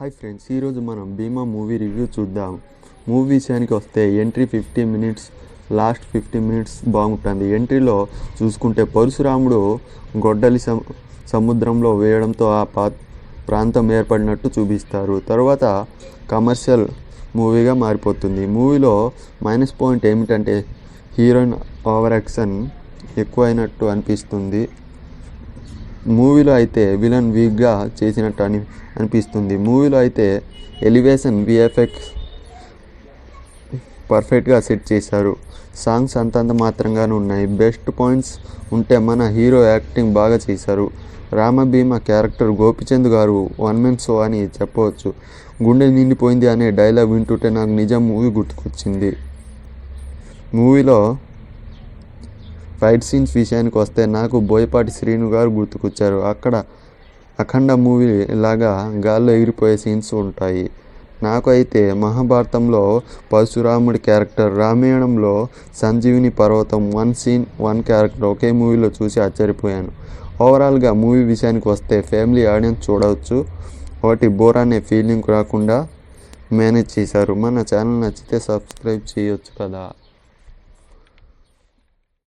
Hi friends, ఈరోజు మనం భీమా movie review చూద్దాం. మూవీ విషయానికి వస్తే ఎంట్రీ 50 మినిట్స్, లాస్ట్ 50 మినిట్స్ బాగుంటుంది. ఎంట్రీలో చూసుకుంటే పరశురాముడు గొడ్డలి సముద్రంలో వేయడంతో ఆ ప్రాంతం ఏర్పడినట్టు చూపిస్తారు. తర్వాత కమర్షియల్ మూవీగా మారిపోతుంది. మూవీలో మైనస్ పాయింట్ ఏమిటంటే హీరోయిన్ ఓవర్ యాక్షన్ ఎక్కువైనట్టు అనిపిస్తుంది. మూవీలో అయితే విలన్ వీక్గా చేసినట్టు అనిపిస్తుంది. మూవీలో అయితే ఎలివేషన్, విఎఫ్ఎక్స్ పర్ఫెక్ట్గా సెట్ చేశారు. సాంగ్స్ అంతంత మాత్రంగానే ఉన్నాయి. బెస్ట్ పాయింట్స్ ఉంటే మన హీరో యాక్టింగ్ బాగా చేశారు. రామభీమ క్యారెక్టర్ గోపిచంద్ గారు వన్ మ్యాన్ షో అని చెప్పవచ్చు. గుండె నిండిపోయింది అనే డైలాగ్ వింటుంటే నాకు నిజం మూవీ గుర్తుకొచ్చింది. మూవీలో ఫైట్ సీన్స్ విషయానికి వస్తే నాకు బోయపాటి శ్రీను గారు గుర్తుకొచ్చారు. అఖండ మూవీ లాగా గాల్లో ఎగిరిపోయే సీన్స్ ఉంటాయి. నాకు అయితే మహాభారతంలో పరశురాముడి క్యారెక్టర్, రామాయణంలో సంజీవిని పర్వతం, వన్ సీన్ వన్ క్యారెక్టర్ ఒకే మూవీలో చూసి ఆశ్చర్యపోయాను. ఓవరాల్గా మూవీ విషయానికి వస్తే ఫ్యామిలీ ఆడియన్స్ చూడవచ్చు. ఒకటి బోర్ అనే ఫీలింగ్ రాకుండా మేనేజ్ చేశారు. మన ఛానల్ నచ్చితే సబ్స్క్రైబ్ చేయొచ్చు కదా.